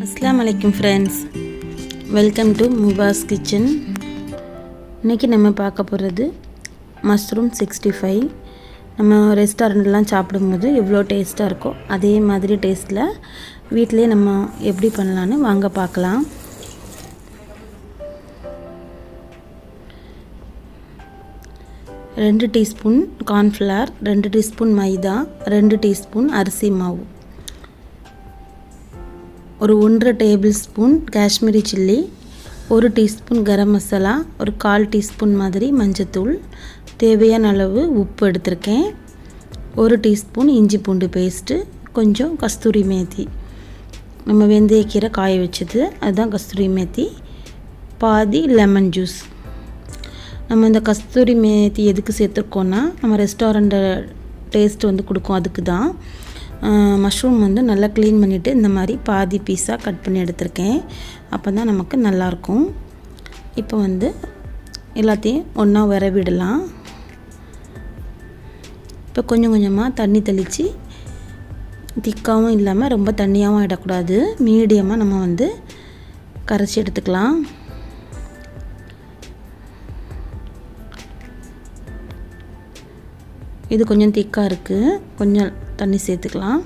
Assalamu alaikum friends, welcome to Muba's kitchen. இன்னைக்கு நம்ம பார்க்க போகிறது மஷ்ரூம் 65. நம்ம ரெஸ்டாரண்ட்லாம் சாப்பிடும்போது எவ்வளோ டேஸ்ட்டாக இருக்கோ அதே மாதிரி டேஸ்ட்டில் வீட்டிலே நம்ம எப்படி பண்ணலான்னு வாங்க பார்க்கலாம். ரெண்டு teaspoon cornflour, 2 teaspoon maida, 2 teaspoon அரிசி மாவு, ஒரு 1.5 tablespoon Kashmiri chilli, 1 teaspoon garam masala, ஒரு 1/4 டீஸ்பூன் மாதிரி மஞ்சத்தூள், தேவையான அளவு உப்பு எடுத்திருக்கேன், 1 டீஸ்பூன் இஞ்சி பூண்டு பேஸ்ட்டு, கொஞ்சம் கஸ்தூரி மேத்தி, நம்ம வெந்தயக்கீரை காய வச்சது அதுதான் கஸ்தூரி மேத்தி, பாதி லெமன் ஜூஸ். நம்ம இந்த கஸ்தூரி மேத்தி எதுக்கு சேர்த்துருக்கோன்னா நம்ம ரெஸ்டாரண்ட்டு டேஸ்ட் வந்து கொடுக்கும், அதுக்கு தான். மஷ்ரூம் வந்து நல்லா க்ளீன் பண்ணிவிட்டு இந்த மாதிரி பாதி பீஸாக கட் பண்ணி எடுத்திருக்கேன், அப்போ தான் நமக்கு நல்லாயிருக்கும். இப்போ வந்து எல்லாத்தையும் ஒன்றா விடலாம். இப்போ கொஞ்சம் கொஞ்சமாக தண்ணி தெளித்து, திக்காகவும் இல்லாமல் ரொம்ப தண்ணியாகவும் இடக்கூடாது, மீடியமாக நம்ம வந்து கரைச்சி எடுத்துக்கலாம். இது கொஞ்சம் திக்காக இருக்குது, கொஞ்சம் தண்ணி சேர்த்துக்கலாம்.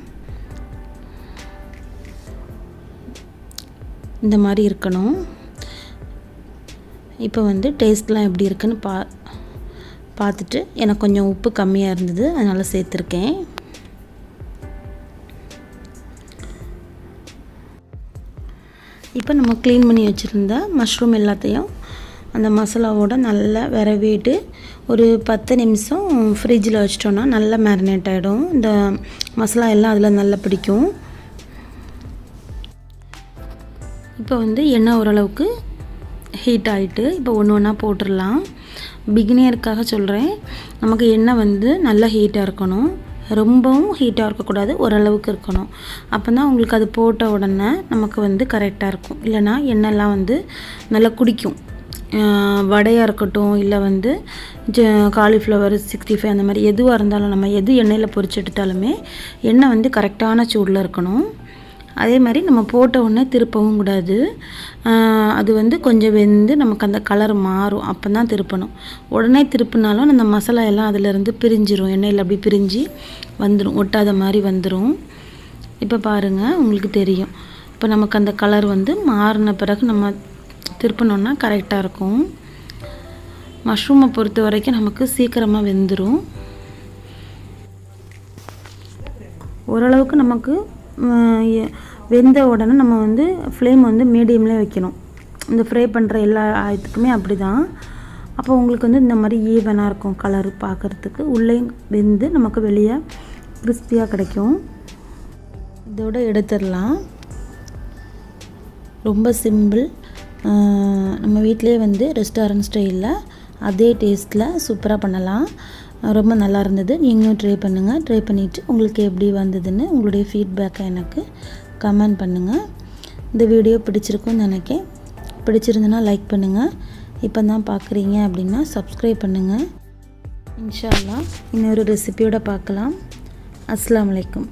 இந்த மாதிரி இருக்கணும். இப்போ வந்து டேஸ்ட்லாம் எப்படி இருக்குன்னு பார்த்துட்டு எனக்கு கொஞ்சம் உப்பு கம்மியாக இருந்தது, அதனால் சேர்த்துருக்கேன். இப்போ நம்ம க்ளீன் பண்ணி வச்சுருந்த மஷ்ரூம் எல்லாத்தையும் அந்த மசாலாவோடு நல்லா விரவிட்டு ஒரு 10 நிமிஷம் ஃப்ரிட்ஜில் வச்சிட்டோன்னா நல்லா மேரினேட் ஆகிடும். இந்த மசாலா எல்லாம் அதில் நல்லா பிடிக்கும். இப்போ வந்து எண்ணெய் ஓரளவுக்கு ஹீட் ஆகிட்டு இப்போ ஒன்று ஒன்றா போட்டுடலாம். பிகினியருக்காக சொல்கிறேன், நமக்கு எண்ணெய் வந்து நல்லா ஹீட்டாக இருக்கணும், ரொம்பவும் ஹீட்டாக இருக்கக்கூடாது, ஓரளவுக்கு இருக்கணும். அப்போ தான் உங்களுக்கு அது போட்ட உடனே நமக்கு வந்து கரெக்டாக இருக்கும். இல்லைனா எண்ணெய்லாம் வந்து நல்லா குடிக்கும். வடையாக இருக்கட்டும், இல்லை வந்து காலிஃப்ளவர் 65 அந்த மாதிரி எதுவாக இருந்தாலும் நம்ம எது எண்ணெயில் பொரிச்சு எடுத்தாலுமே எண்ணெய் வந்து கரெக்டான சூடில் இருக்கணும். அதே மாதிரி நம்ம போட்ட உடனே திருப்பவும் கூடாது. அது வந்து கொஞ்சம் வெந்து நமக்கு அந்த கலர் மாறும், அப்போ தான் திருப்பணும். உடனே திருப்பினாலும் அந்த மசாலா எல்லாம் அதிலேருந்து பிரிஞ்சிரும், எண்ணெயில் அப்படி பிரிஞ்சு வந்துடும், ஒட்டாத மாதிரி வந்துடும். இப்போ பாருங்கள், உங்களுக்கு தெரியும். இப்போ நமக்கு அந்த கலர் வந்து மாறின பிறகு நம்ம திருப்பினோன்னா கரெக்டாக இருக்கும். மஷ்ரூமை பொறுத்த வரைக்கும் நமக்கு சீக்கிரமாக வெந்துடும். ஓரளவுக்கு நமக்கு வெந்த உடனே நம்ம வந்து ஃப்ளேம் வந்து மீடியம்லேயே வைக்கணும். இந்த ஃப்ரை பண்ணுற எல்லா ஆயத்துக்குமே அப்படி தான். அப்போ உங்களுக்கு வந்து இந்த மாதிரி ஈவனாக இருக்கும் கலர் பார்க்குறதுக்கு, உள்ளே வெந்து நமக்கு வெளியே கிறிஸ்பியாக கிடைக்கும். இதோட எடுத்துடலாம். ரொம்ப சிம்பிள். நம்ம வீட்டிலே வந்து ரெஸ்டாரண்ட் ஸ்டைலில் அதே டேஸ்ட்டில் சூப்பராக பண்ணலாம். ரொம்ப நல்லா இருந்தது. நீங்களும் ட்ரை பண்ணுங்கள். ட்ரை பண்ணிவிட்டு உங்களுக்கு எப்படி வந்ததுன்னு உங்களுடைய ஃபீட்பேக்கை எனக்கு கமெண்ட் பண்ணுங்கள். இந்த வீடியோ பிடிச்சிருக்குன்னு நினைக்கிறேன். பிடிச்சிருந்துன்னா லைக் பண்ணுங்கள். இப்போ தான் பார்க்குறீங்க அப்படின்னா சப்ஸ்கிரைப் பண்ணுங்கள். இன்ஷா அல்லாஹ் இன்னொரு ரெசிபியோடு பார்க்கலாம். அஸ்ஸலாமு அலைக்கும்.